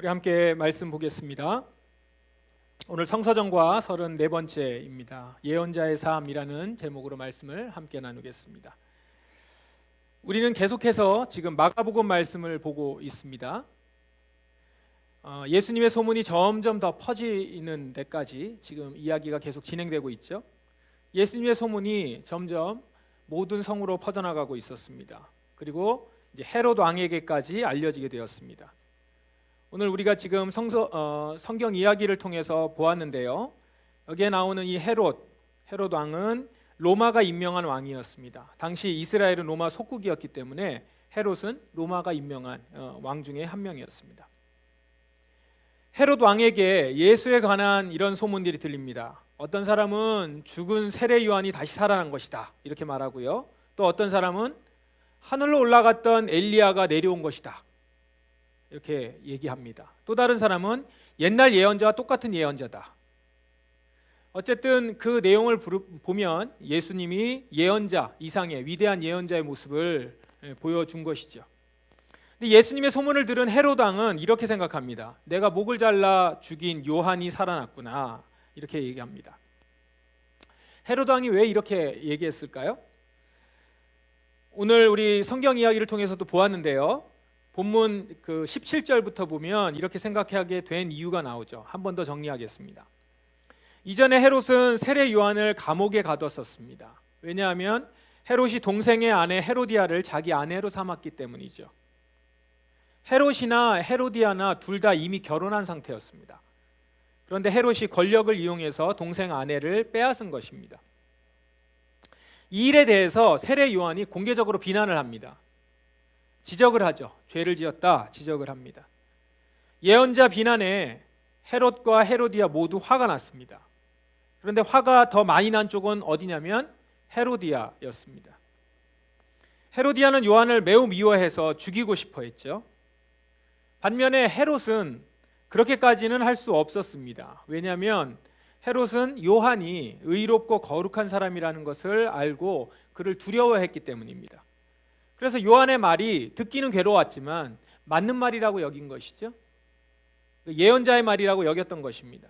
우리 함께 말씀 보겠습니다. 오늘 성서정과 34번째입니다. 예언자의 삶이라는 제목으로 말씀을 함께 나누겠습니다. 우리는 계속해서 지금 마가복음 말씀을 보고 있습니다. 예수님의 소문이 점점 더 퍼지는 데까지 지금 이야기가 계속 진행되고 있죠. 예수님의 소문이 점점 모든 성으로 퍼져나가고 있었습니다. 그리고 이제 헤롯 왕에게까지 알려지게 되었습니다. 오늘 우리가 지금 성경 이야기를 통해서 보았는데요. 여기에 나오는 이 헤롯 왕은 로마가 임명한 왕이었습니다. 당시 이스라엘은 로마 속국이었기 때문에 헤롯은 로마가 임명한 왕 중에 한 명이었습니다. 헤롯 왕에게 예수에 관한 이런 소문들이 들립니다. 어떤 사람은 죽은 세례 요한이 다시 살아난 것이다 이렇게 말하고요. 또 어떤 사람은 하늘로 올라갔던 엘리야가 내려온 것이다 이렇게 얘기합니다. 또 다른 사람은 옛날 예언자와 똑같은 예언자다. 어쨌든 그 내용을 보면 예수님이 예언자 이상의 위대한 예언자의 모습을 보여준 것이죠. 근데 예수님의 소문을 들은 헤롯 왕은 이렇게 생각합니다. 내가 목을 잘라 죽인 요한이 살아났구나 이렇게 얘기합니다. 헤롯 왕이 왜 이렇게 얘기했을까요? 오늘 우리 성경 이야기를 통해서도 보았는데요. 본문 그 17절부터 보면 이렇게 생각하게 된 이유가 나오죠. 한 번 더 정리하겠습니다. 이전에 헤롯은 세례 요한을 감옥에 가뒀었습니다. 왜냐하면 헤롯이 동생의 아내 헤로디아를 자기 아내로 삼았기 때문이죠. 헤롯이나 헤로디아나 둘 다 이미 결혼한 상태였습니다. 그런데 헤롯이 권력을 이용해서 동생 아내를 빼앗은 것입니다. 이 일에 대해서 세례 요한이 공개적으로 비난을 합니다. 지적을 하죠. 죄를 지었다 지적을 합니다. 예언자 비난에 헤롯과 헤로디아 모두 화가 났습니다. 그런데 화가 더 많이 난 쪽은 어디냐면 헤로디아였습니다. 헤로디아는 요한을 매우 미워해서 죽이고 싶어 했죠. 반면에 헤롯은 그렇게까지는 할 수 없었습니다. 왜냐하면 헤롯은 요한이 의롭고 거룩한 사람이라는 것을 알고 그를 두려워했기 때문입니다. 그래서 요한의 말이 듣기는 괴로웠지만 맞는 말이라고 여긴 것이죠. 예언자의 말이라고 여겼던 것입니다.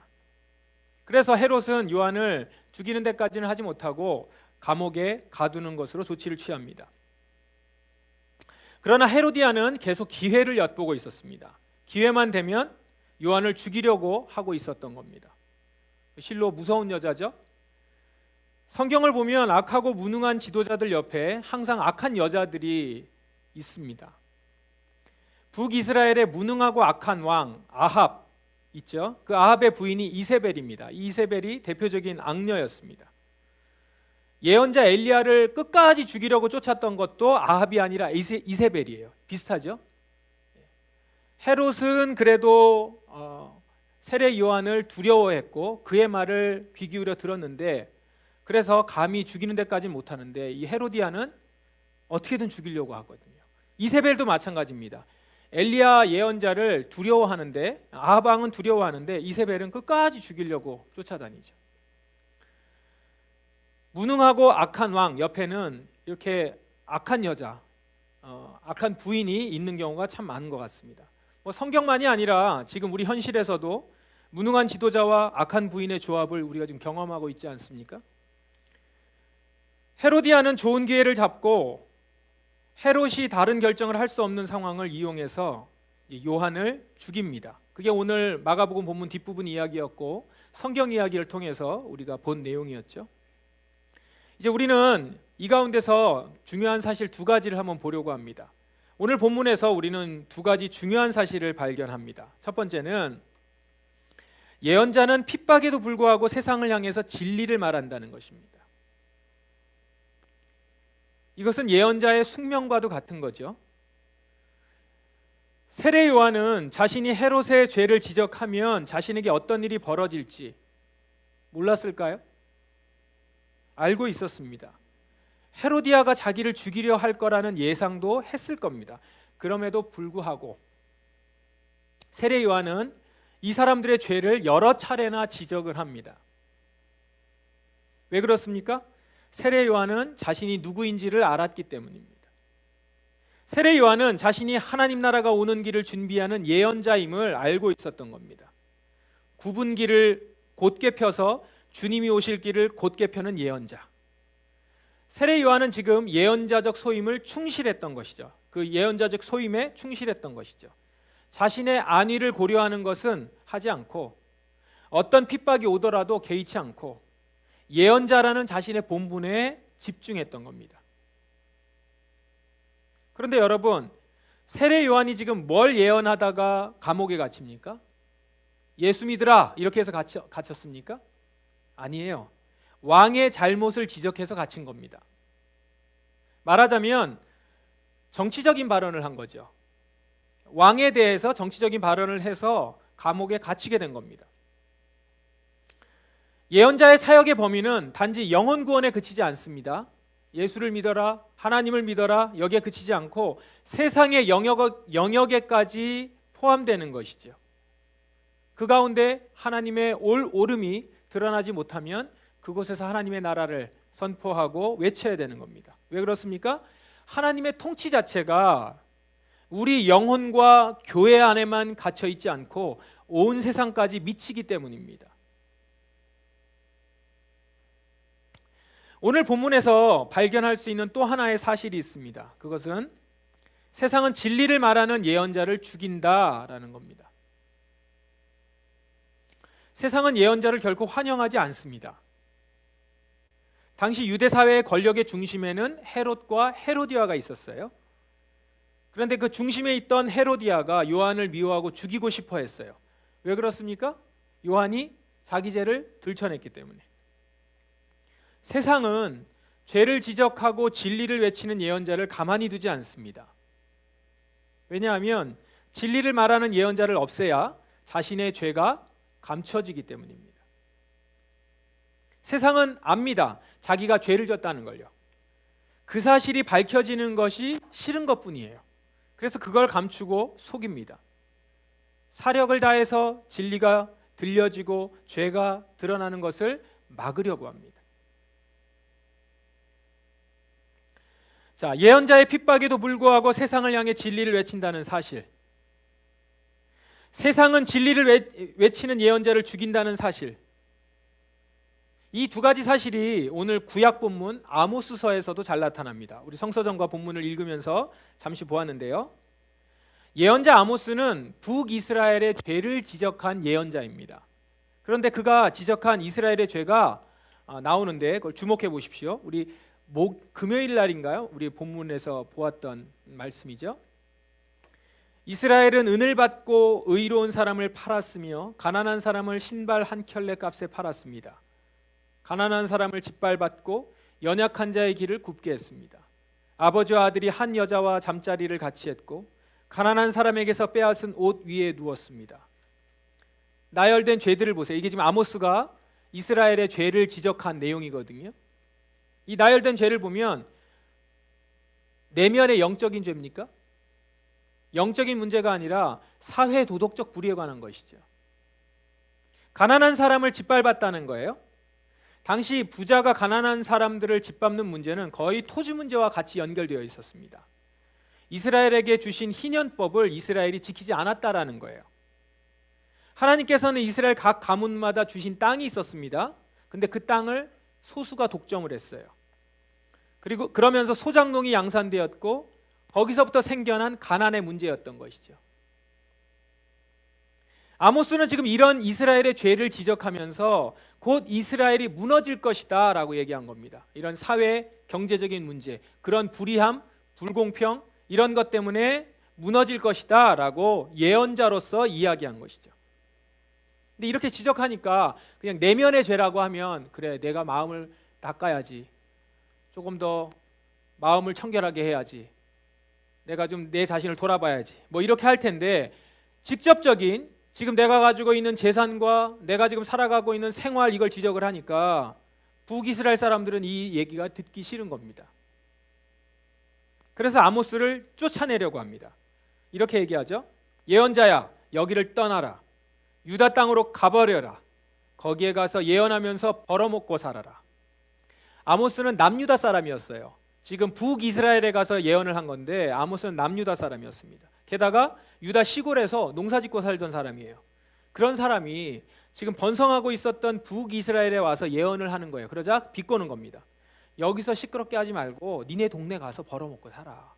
그래서 헤롯은 요한을 죽이는 데까지는 하지 못하고 감옥에 가두는 것으로 조치를 취합니다. 그러나 헤로디아는 계속 기회를 엿보고 있었습니다. 기회만 되면 요한을 죽이려고 하고 있었던 겁니다. 실로 무서운 여자죠. 성경을 보면 악하고 무능한 지도자들 옆에 항상 악한 여자들이 있습니다. 북이스라엘의 무능하고 악한 왕 아합 있죠. 그 아합의 부인이 이세벨입니다. 이세벨이 대표적인 악녀였습니다. 예언자 엘리야를 끝까지 죽이려고 쫓았던 것도 아합이 아니라 이세벨이에요. 비슷하죠. 헤롯은 그래도 세례 요한을 두려워했고 그의 말을 귀 기울여 들었는데 그래서 감히 죽이는 데까지는 못하는데 이 헤로디아는 어떻게든 죽이려고 하거든요. 이세벨도 마찬가지입니다. 엘리야 예언자를 두려워하는데 아합 왕은 두려워하는데 이세벨은 끝까지 죽이려고 쫓아다니죠. 무능하고 악한 왕 옆에는 이렇게 악한 여자, 악한 부인이 있는 경우가 참 많은 것 같습니다. 성경만이 아니라 지금 우리 현실에서도 무능한 지도자와 악한 부인의 조합을 우리가 지금 경험하고 있지 않습니까? 헤로디아는 좋은 기회를 잡고 헤롯이 다른 결정을 할 수 없는 상황을 이용해서 요한을 죽입니다. 그게 오늘 마가복음 본문 뒷부분 이야기였고 성경 이야기를 통해서 우리가 본 내용이었죠. 이제 우리는 이 가운데서 중요한 사실 두 가지를 한번 보려고 합니다. 오늘 본문에서 우리는 두 가지 중요한 사실을 발견합니다. 첫 번째는 예언자는 핍박에도 불구하고 세상을 향해서 진리를 말한다는 것입니다. 이것은 예언자의 숙명과도 같은 거죠. 세례 요한은 자신이 헤롯의 죄를 지적하면 자신에게 어떤 일이 벌어질지 몰랐을까요? 알고 있었습니다. 헤로디아가 자기를 죽이려 할 거라는 예상도 했을 겁니다. 그럼에도 불구하고 세례 요한은 이 사람들의 죄를 여러 차례나 지적을 합니다. 왜 그렇습니까? 세례 요한은 자신이 누구인지를 알았기 때문입니다. 세례 요한은 자신이 하나님 나라가 오는 길을 준비하는 예언자임을 알고 있었던 겁니다. 굽은 길을 곧게 펴서 주님이 오실 길을 곧게 펴는 예언자. 세례 요한은 지금 예언자적 소임을 충실했던 것이죠. 그 예언자적 소임에 충실했던 것이죠. 자신의 안위를 고려하는 것은 하지 않고 어떤 핍박이 오더라도 개의치 않고 예언자라는 자신의 본분에 집중했던 겁니다. 그런데 여러분, 세례 요한이 지금 뭘 예언하다가 감옥에 갇힙니까? 예수 믿으라 이렇게 해서 갇혔습니까? 아니에요. 왕의 잘못을 지적해서 갇힌 겁니다. 말하자면 정치적인 발언을 한 거죠. 왕에 대해서 정치적인 발언을 해서 감옥에 갇히게 된 겁니다. 예언자의 사역의 범위는 단지 영혼 구원에 그치지 않습니다. 예수를 믿어라, 하나님을 믿어라 여기에 그치지 않고 세상의 영역에까지 포함되는 것이죠. 그 가운데 하나님의 옳음이 드러나지 못하면 그곳에서 하나님의 나라를 선포하고 외쳐야 되는 겁니다. 왜 그렇습니까? 하나님의 통치 자체가 우리 영혼과 교회 안에만 갇혀 있지 않고 온 세상까지 미치기 때문입니다. 오늘 본문에서 발견할 수 있는 또 하나의 사실이 있습니다. 그것은 세상은 진리를 말하는 예언자를 죽인다라는 겁니다. 세상은 예언자를 결코 환영하지 않습니다. 당시 유대 사회의 권력의 중심에는 헤롯과 헤로디아가 있었어요. 그런데 그 중심에 있던 헤로디아가 요한을 미워하고 죽이고 싶어 했어요. 왜 그렇습니까? 요한이 자기 죄를 들춰냈기 때문에. 세상은 죄를 지적하고 진리를 외치는 예언자를 가만히 두지 않습니다. 왜냐하면 진리를 말하는 예언자를 없애야 자신의 죄가 감춰지기 때문입니다. 세상은 압니다. 자기가 죄를 졌다는 걸요. 그 사실이 밝혀지는 것이 싫은 것뿐이에요. 그래서 그걸 감추고 속입니다. 사력을 다해서 진리가 들려지고 죄가 드러나는 것을 막으려고 합니다. 자, 예언자의 핍박에도 불구하고 세상을 향해 진리를 외친다는 사실, 세상은 진리를 외치는 예언자를 죽인다는 사실, 이 두 가지 사실이 오늘 구약 본문 아모스서에서도 잘 나타납니다. 우리 성서전과 본문을 읽으면서 잠시 보았는데요. 예언자 아모스는 북이스라엘의 죄를 지적한 예언자입니다. 그런데 그가 지적한 이스라엘의 죄가 나오는데 그걸 주목해 보십시오. 우리 금요일 날인가요? 우리 본문에서 보았던 말씀이죠. 이스라엘은 은을 받고 의로운 사람을 팔았으며 가난한 사람을 신발 한 켤레 값에 팔았습니다. 가난한 사람을 짓밟았고 연약한 자의 길을 굽게 했습니다. 아버지와 아들이 한 여자와 잠자리를 같이 했고 가난한 사람에게서 빼앗은 옷 위에 누웠습니다. 나열된 죄들을 보세요. 이게 지금 아모스가 이스라엘의 죄를 지적한 내용이거든요. 이 나열된 죄를 보면 내면의 영적인 죄입니까? 영적인 문제가 아니라 사회 도덕적 불의에 관한 것이죠. 가난한 사람을 짓밟았다는 거예요. 당시 부자가 가난한 사람들을 짓밟는 문제는 거의 토지 문제와 같이 연결되어 있었습니다. 이스라엘에게 주신 희년법을 이스라엘이 지키지 않았다라는 거예요. 하나님께서는 이스라엘 각 가문마다 주신 땅이 있었습니다. 근데 그 땅을 소수가 독점을 했어요. 그리고 그러면서 소작농이 양산되었고 거기서부터 생겨난 가난의 문제였던 것이죠. 아모스는 지금 이런 이스라엘의 죄를 지적하면서 곧 이스라엘이 무너질 것이다 라고 얘기한 겁니다. 이런 사회, 경제적인 문제, 그런 불의함, 불공평 이런 것 때문에 무너질 것이다 라고 예언자로서 이야기한 것이죠. 근데 이렇게 지적하니까 그냥 내면의 죄라고 하면 그래 내가 마음을 닦아야지, 조금 더 마음을 청결하게 해야지, 내가 좀 내 자신을 돌아봐야지 뭐 이렇게 할 텐데 직접적인 지금 내가 가지고 있는 재산과 내가 지금 살아가고 있는 생활 이걸 지적을 하니까 북이스라엘 사람들은 이 얘기가 듣기 싫은 겁니다. 그래서 아모스를 쫓아내려고 합니다. 이렇게 얘기하죠. 예언자야 여기를 떠나라. 유다 땅으로 가버려라. 거기에 가서 예언하면서 벌어먹고 살아라. 아모스는 남유다 사람이었어요. 지금 북이스라엘에 가서 예언을 한 건데 아모스는 남유다 사람이었습니다. 게다가 유다 시골에서 농사짓고 살던 사람이에요. 그런 사람이 지금 번성하고 있었던 북이스라엘에 와서 예언을 하는 거예요. 그러자 비꼬는 겁니다. 여기서 시끄럽게 하지 말고 니네 동네 가서 벌어먹고 살아.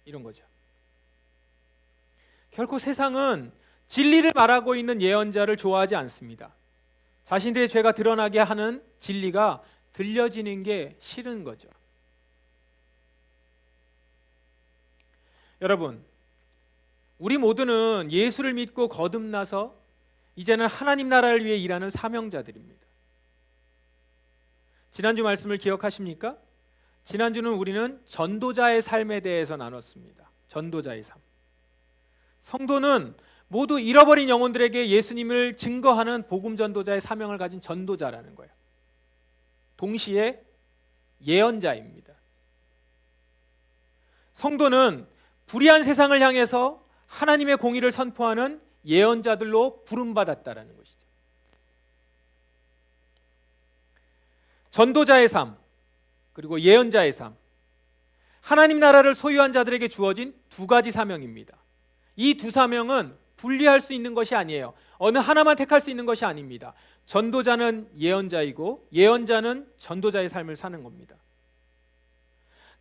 이런 거죠. 결코 세상은 진리를 말하고 있는 예언자를 좋아하지 않습니다. 자신들의 죄가 드러나게 하는 진리가 들려지는 게 싫은 거죠. 여러분, 우리 모두는 예수를 믿고 거듭나서 이제는 하나님 나라를 위해 일하는 사명자들입니다. 지난주 말씀을 기억하십니까? 지난주는 우리는 전도자의 삶에 대해서 나눴습니다. 전도자의 삶. 성도는 모두 잃어버린 영혼들에게 예수님을 증거하는 복음 전도자의 사명을 가진 전도자라는 거예요. 동시에 예언자입니다. 성도는 불의한 세상을 향해서 하나님의 공의를 선포하는 예언자들로 부름받았다라는 것이죠. 전도자의 삶 그리고 예언자의 삶, 하나님 나라를 소유한 자들에게 주어진 두 가지 사명입니다. 이 두 사명은 분리할 수 있는 것이 아니에요. 어느 하나만 택할 수 있는 것이 아닙니다. 전도자는 예언자이고 예언자는 전도자의 삶을 사는 겁니다.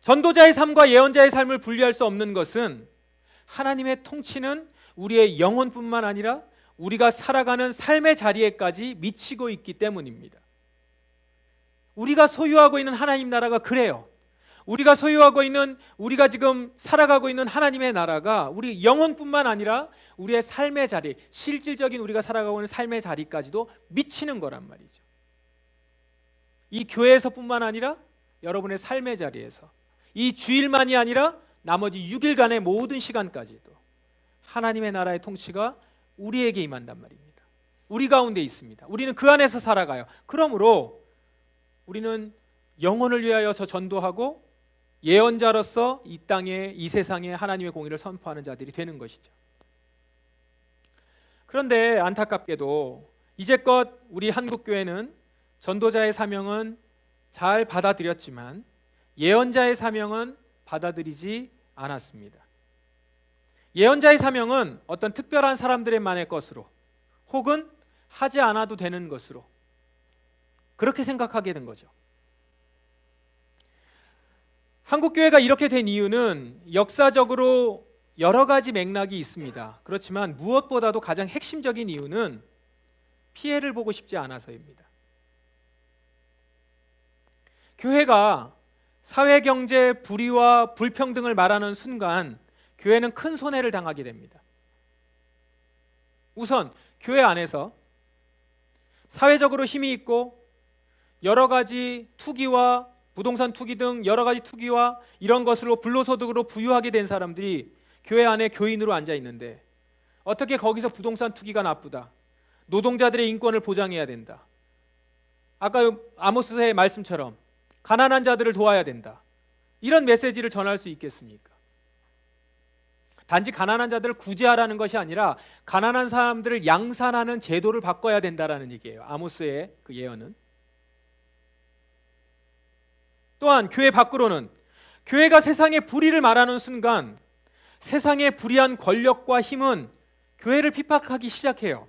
전도자의 삶과 예언자의 삶을 분리할 수 없는 것은 하나님의 통치는 우리의 영혼뿐만 아니라 우리가 살아가는 삶의 자리에까지 미치고 있기 때문입니다. 우리가 소유하고 있는 하나님 나라가 그래요. 우리가 소유하고 있는, 우리가 지금 살아가고 있는 하나님의 나라가 우리 영혼뿐만 아니라 우리의 삶의 자리, 실질적인 우리가 살아가고 있는 삶의 자리까지도 미치는 거란 말이죠. 이 교회에서뿐만 아니라 여러분의 삶의 자리에서, 이 주일만이 아니라 나머지 6일간의 모든 시간까지도 하나님의 나라의 통치가 우리에게 임한단 말입니다. 우리 가운데 있습니다. 우리는 그 안에서 살아가요. 그러므로 우리는 영혼을 위하여서 전도하고 예언자로서 이 땅에, 이 세상에 하나님의 공의를 선포하는 자들이 되는 것이죠. 그런데 안타깝게도 이제껏 우리 한국교회는 전도자의 사명은 잘 받아들였지만 예언자의 사명은 받아들이지 않았습니다. 예언자의 사명은 어떤 특별한 사람들만의 것으로 혹은 하지 않아도 되는 것으로 그렇게 생각하게 된 거죠. 한국교회가 이렇게 된 이유는 역사적으로 여러 가지 맥락이 있습니다. 그렇지만 무엇보다도 가장 핵심적인 이유는 피해를 보고 싶지 않아서입니다. 교회가 사회경제 불의와 불평등을 말하는 순간 교회는 큰 손해를 당하게 됩니다. 우선 교회 안에서 사회적으로 힘이 있고 여러 가지 투기와 부동산 투기 등 여러 가지 투기와 이런 것으로 불로소득으로 부유하게 된 사람들이 교회 안에 교인으로 앉아 있는데 어떻게 거기서 부동산 투기가 나쁘다, 노동자들의 인권을 보장해야 된다, 아까 아모스의 말씀처럼 가난한 자들을 도와야 된다, 이런 메시지를 전할 수 있겠습니까? 단지 가난한 자들을 구제하라는 것이 아니라 가난한 사람들을 양산하는 제도를 바꿔야 된다라는 얘기예요. 아모스의 그 예언은. 또한 교회 밖으로는 교회가 세상의 불의를 말하는 순간 세상의 불의한 권력과 힘은 교회를 핍박하기 시작해요.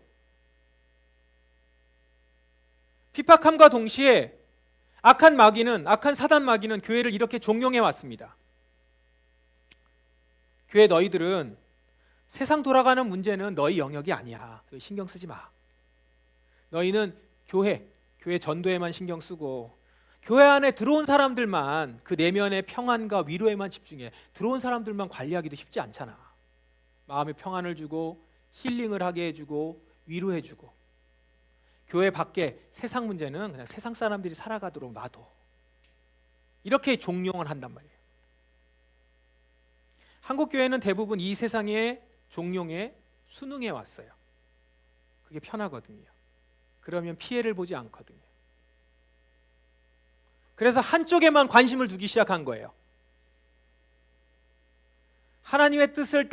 핍박함과 동시에 악한 사단 마귀는 교회를 이렇게 종용해 왔습니다. 교회 너희들은 세상 돌아가는 문제는 너희 영역이 아니야. 신경 쓰지 마. 너희는 교회 전도에만 신경 쓰고 교회 안에 들어온 사람들만 그 내면의 평안과 위로에만 집중해. 들어온 사람들만 관리하기도 쉽지 않잖아. 마음의 평안을 주고 힐링을 하게 해주고 위로해주고 교회 밖에 세상 문제는 그냥 세상 사람들이 살아가도록 놔둬. 이렇게 종용을 한단 말이에요. 한국교회는 대부분 이 세상의 종용에 순응해 왔어요. 그게 편하거든요. 그러면 피해를 보지 않거든요. 그래서 한쪽에만 관심을 두기 시작한 거예요. 하나님의 뜻을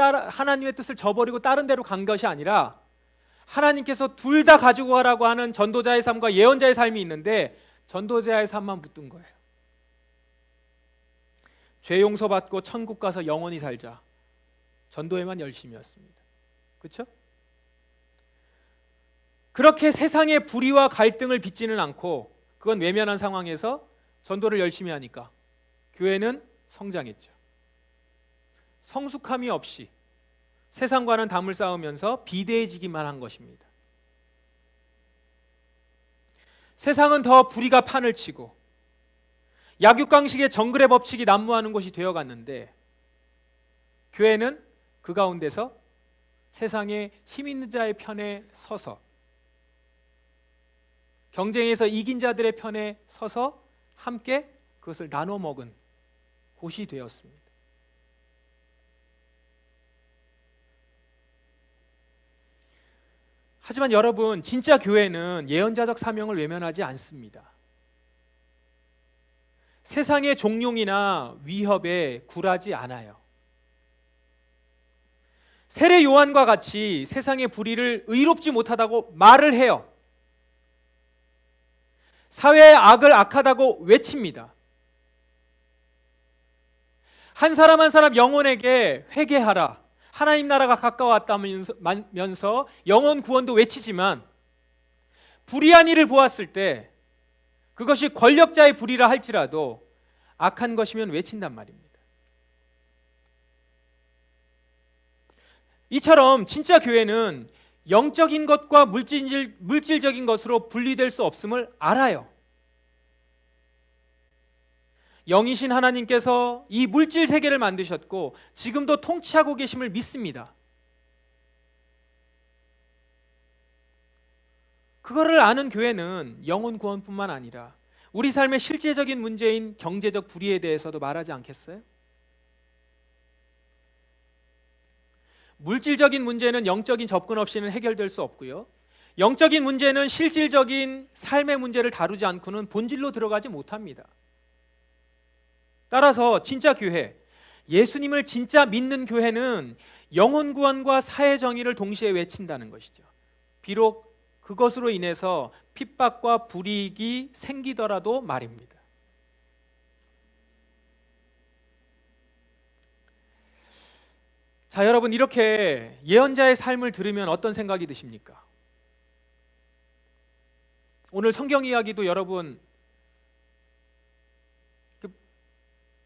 저버리고 다른 데로 간 것이 아니라 하나님께서 둘 다 가지고 가라고 하는 전도자의 삶과 예언자의 삶이 있는데 전도자의 삶만 붙든 거예요. 죄 용서받고 천국 가서 영원히 살자. 전도에만 열심이었습니다. 그렇죠? 그렇게 세상의 불의와 갈등을 빚지는 않고 그건 외면한 상황에서 전도를 열심히 하니까 교회는 성장했죠. 성숙함이 없이 세상과는 담을 쌓으면서 비대해지기만 한 것입니다. 세상은 더 불의가 판을 치고 약육강식의 정글의 법칙이 난무하는 곳이 되어갔는데 교회는 그 가운데서 세상의 힘 있는 자의 편에 서서 경쟁에서 이긴 자들의 편에 서서 함께 그것을 나눠 먹은 곳이 되었습니다. 하지만 여러분, 진짜 교회는 예언자적 사명을 외면하지 않습니다. 세상의 종용이나 위협에 굴하지 않아요. 세례 요한과 같이 세상의 불의를 의롭지 못하다고 말을 해요. 사회의 악을 악하다고 외칩니다. 한 사람 한 사람 영혼에게 회개하라, 하나님 나라가 가까웠다면서 영혼 구원도 외치지만 불의한 일을 보았을 때 그것이 권력자의 불의라 할지라도 악한 것이면 외친단 말입니다. 이처럼 진짜 교회는 영적인 것과 물질적인 것으로 분리될 수 없음을 알아요. 영이신 하나님께서 이 물질 세계를 만드셨고 지금도 통치하고 계심을 믿습니다. 그거를 아는 교회는 영혼 구원뿐만 아니라 우리 삶의 실제적인 문제인 경제적 불의에 대해서도 말하지 않겠어요? 물질적인 문제는 영적인 접근 없이는 해결될 수 없고요. 영적인 문제는 실질적인 삶의 문제를 다루지 않고는 본질로 들어가지 못합니다. 따라서 진짜 교회, 예수님을 진짜 믿는 교회는 영혼 구원과 사회 정의를 동시에 외친다는 것이죠. 비록 그것으로 인해서 핍박과 불이익이 생기더라도 말입니다. 자, 여러분, 이렇게 예언자의 삶을 들으면 어떤 생각이 드십니까? 오늘 성경 이야기도 여러분,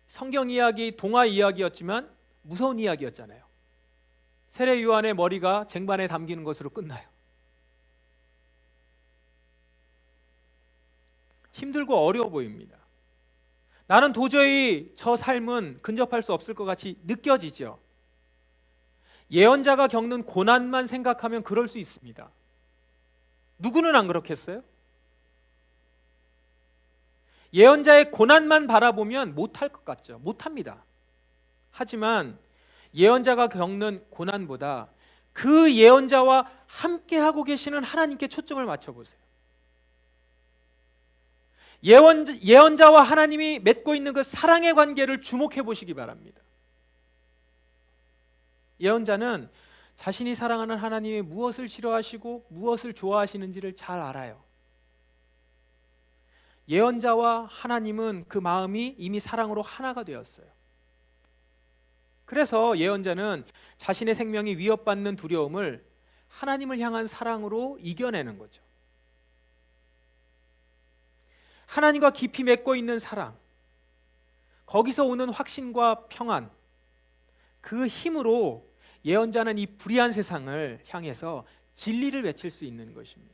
성경 이야기, 동화 이야기였지만 무서운 이야기였잖아요. 세례 요한의 머리가 쟁반에 담기는 것으로 끝나요. 힘들고 어려워 보입니다. 나는 도저히 저 삶은 근접할 수 없을 것 같이 느껴지죠. 예언자가 겪는 고난만 생각하면 그럴 수 있습니다. 누구는 안 그렇겠어요? 예언자의 고난만 바라보면 못할 것 같죠. 못합니다. 하지만 예언자가 겪는 고난보다 그 예언자와 함께하고 계시는 하나님께 초점을 맞춰보세요. 예언자와 하나님이 맺고 있는 그 사랑의 관계를 주목해 보시기 바랍니다. 예언자는 자신이 사랑하는 하나님이 무엇을 싫어하시고 무엇을 좋아하시는지를 잘 알아요. 예언자와 하나님은 그 마음이 이미 사랑으로 하나가 되었어요. 그래서 예언자는 자신의 생명이 위협받는 두려움을 하나님을 향한 사랑으로 이겨내는 거죠. 하나님과 깊이 맺고 있는 사랑, 거기서 오는 확신과 평안, 그 힘으로 예언자는 이 불의한 세상을 향해서 진리를 외칠 수 있는 것입니다.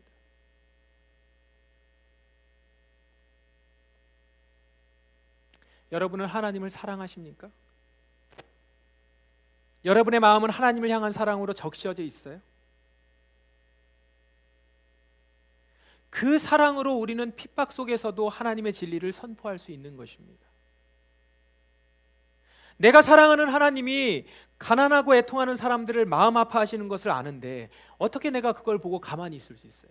여러분은 하나님을 사랑하십니까? 여러분의 마음은 하나님을 향한 사랑으로 적셔져 있어요? 그 사랑으로 우리는 핍박 속에서도 하나님의 진리를 선포할 수 있는 것입니다. 내가 사랑하는 하나님이 가난하고 애통하는 사람들을 마음 아파하시는 것을 아는데 어떻게 내가 그걸 보고 가만히 있을 수 있어요?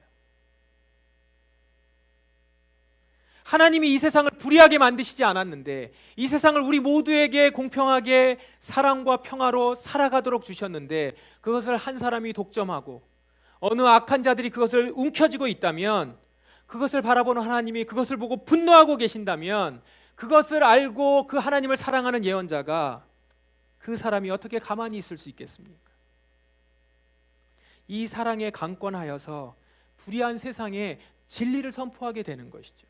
하나님이 이 세상을 불의하게 만드시지 않았는데 이 세상을 우리 모두에게 공평하게 사랑과 평화로 살아가도록 주셨는데 그것을 한 사람이 독점하고 어느 악한 자들이 그것을 움켜쥐고 있다면, 그것을 바라보는 하나님이 그것을 보고 분노하고 계신다면 그것을 알고 그 하나님을 사랑하는 예언자가 그 사람이 어떻게 가만히 있을 수 있겠습니까? 이 사랑에 강권하여서 불의한 세상에 진리를 선포하게 되는 것이죠.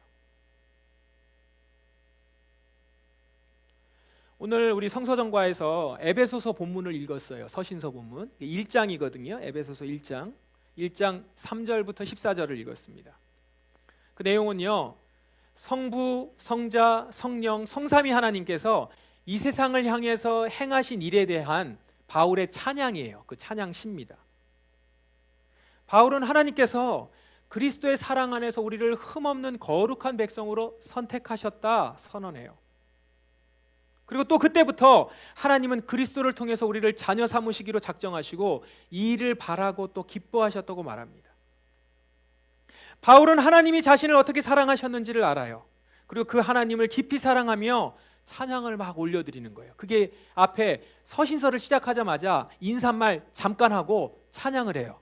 오늘 우리 성서정과에서 에베소서 본문을 읽었어요. 서신서 본문 1장이거든요. 에베소서 1장 3절부터 14절을 읽었습니다. 그 내용은요, 성부, 성자, 성령, 성삼위 하나님께서 이 세상을 향해서 행하신 일에 대한 바울의 찬양이에요. 그 찬양시입니다. 바울은 하나님께서 그리스도의 사랑 안에서 우리를 흠없는 거룩한 백성으로 선택하셨다 선언해요. 그리고 또 그때부터 하나님은 그리스도를 통해서 우리를 자녀 삼으시기로 작정하시고 이 일을 바라고 또 기뻐하셨다고 말합니다. 바울은 하나님이 자신을 어떻게 사랑하셨는지를 알아요. 그리고 그 하나님을 깊이 사랑하며 찬양을 막 올려드리는 거예요. 그게 앞에 서신서를 시작하자마자 인사말 잠깐 하고 찬양을 해요.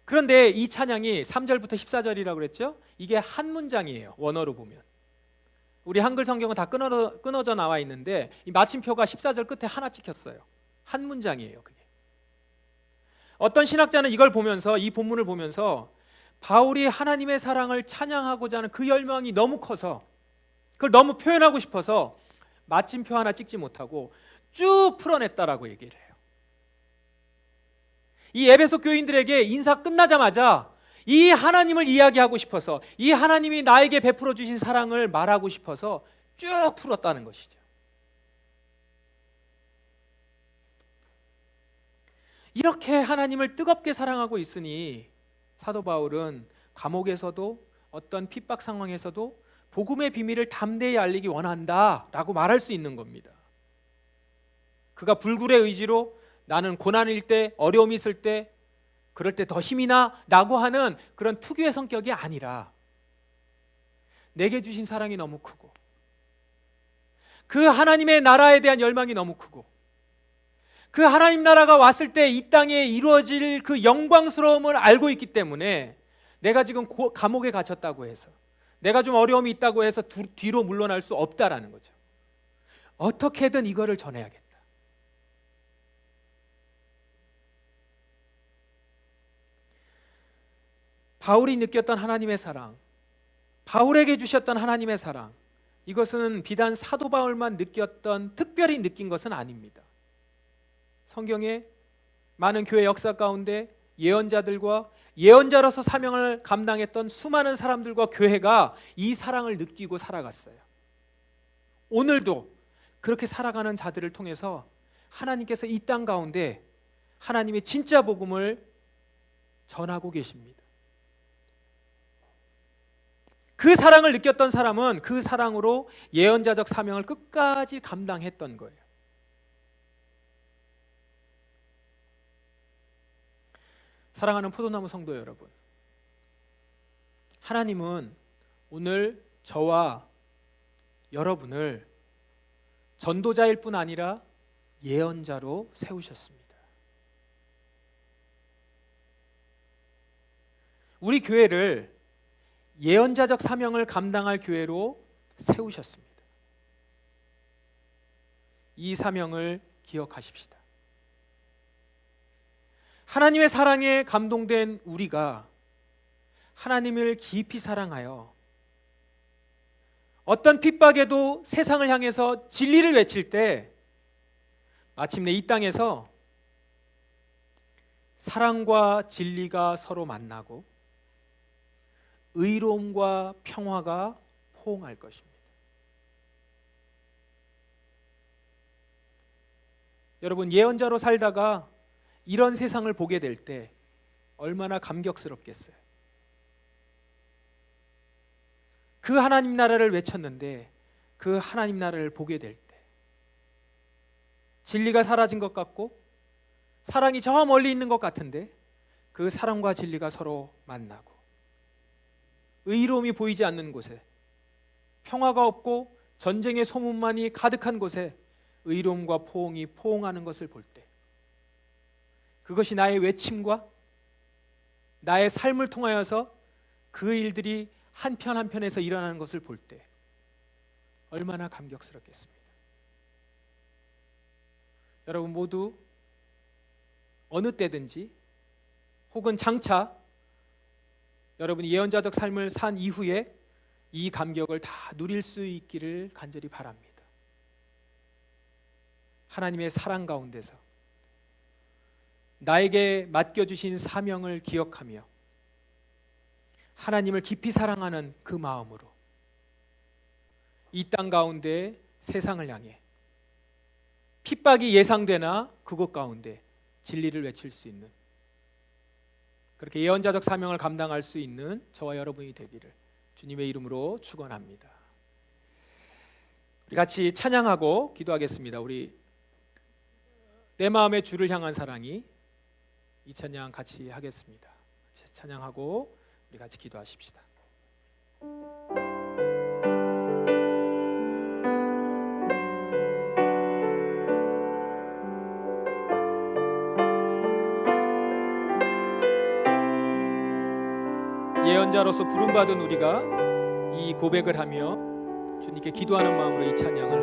그런데 이 찬양이 3절부터 14절이라고 그랬죠? 이게 한 문장이에요. 원어로 보면. 우리 한글 성경은 다 끊어져 나와 있는데 이 마침표가 14절 끝에 하나 찍혔어요. 한 문장이에요. 그게. 어떤 신학자는 이걸 보면서, 이 본문을 보면서 바울이 하나님의 사랑을 찬양하고자 하는 그 열망이 너무 커서, 그걸 너무 표현하고 싶어서 마침표 하나 찍지 못하고 쭉 풀어냈다라고 얘기를 해요. 이 에베소 교인들에게 인사 끝나자마자 이 하나님을 이야기하고 싶어서, 이 하나님이 나에게 베풀어 주신 사랑을 말하고 싶어서 쭉 풀었다는 것이죠. 이렇게 하나님을 뜨겁게 사랑하고 있으니 사도 바울은 감옥에서도 어떤 핍박 상황에서도 복음의 비밀을 담대히 알리기 원한다라고 말할 수 있는 겁니다. 그가 불굴의 의지로 나는 고난일 때, 어려움이 있을 때, 그럴 때 더 힘이 나 라고 하는 그런 특유의 성격이 아니라 내게 주신 사랑이 너무 크고 그 하나님의 나라에 대한 열망이 너무 크고 그 하나님 나라가 왔을 때 이 땅에 이루어질 그 영광스러움을 알고 있기 때문에 내가 지금 감옥에 갇혔다고 해서, 내가 좀 어려움이 있다고 해서 뒤로 물러날 수 없다라는 거죠. 어떻게든 이거를 전해야겠다. 바울이 느꼈던 하나님의 사랑, 바울에게 주셨던 하나님의 사랑, 이것은 비단 사도 바울만 느꼈던, 특별히 느낀 것은 아닙니다. 성경에 많은 교회 역사 가운데 예언자들과 예언자로서 사명을 감당했던 수많은 사람들과 교회가 이 사랑을 느끼고 살아갔어요. 오늘도 그렇게 살아가는 자들을 통해서 하나님께서 이 땅 가운데 하나님의 진짜 복음을 전하고 계십니다. 그 사랑을 느꼈던 사람은 그 사랑으로 예언자적 사명을 끝까지 감당했던 거예요. 사랑하는 포도나무 성도 여러분, 하나님은 오늘 저와 여러분을 전도자일 뿐 아니라 예언자로 세우셨습니다. 우리 교회를 예언자적 사명을 감당할 교회로 세우셨습니다. 이 사명을 기억하십시다. 하나님의 사랑에 감동된 우리가 하나님을 깊이 사랑하여 어떤 핍박에도 세상을 향해서 진리를 외칠 때 마침내 이 땅에서 사랑과 진리가 서로 만나고 의로움과 평화가 포옹할 것입니다. 여러분, 예언자로 살다가 이런 세상을 보게 될 때 얼마나 감격스럽겠어요. 그 하나님 나라를 외쳤는데 그 하나님 나라를 보게 될 때 진리가 사라진 것 같고 사랑이 저 멀리 있는 것 같은데 그 사랑과 진리가 서로 만나고 의로움이 보이지 않는 곳에, 평화가 없고 전쟁의 소문만이 가득한 곳에 의로움과 포옹이 포옹하는 것을 볼 때, 그것이 나의 외침과 나의 삶을 통하여서 그 일들이 한 편 한 편에서 일어나는 것을 볼 때 얼마나 감격스럽겠습니까? 여러분 모두 어느 때든지 혹은 장차 여러분이 예언자적 삶을 산 이후에 이 감격을 다 누릴 수 있기를 간절히 바랍니다. 하나님의 사랑 가운데서 나에게 맡겨주신 사명을 기억하며 하나님을 깊이 사랑하는 그 마음으로 이 땅 가운데 세상을 향해 핍박이 예상되나 그곳 가운데 진리를 외칠 수 있는, 그렇게 예언자적 사명을 감당할 수 있는 저와 여러분이 되기를 주님의 이름으로 축원합니다. 우리 같이 찬양하고 기도하겠습니다. 우리 내 마음의 주를 향한 사랑이 이 찬양 같이 하겠습니다. 찬양하고 우리 같이 기도하십시다. 예언자로서 부름받은 우리가 이 고백을 하며 주님께 기도하는 마음으로 이 찬양을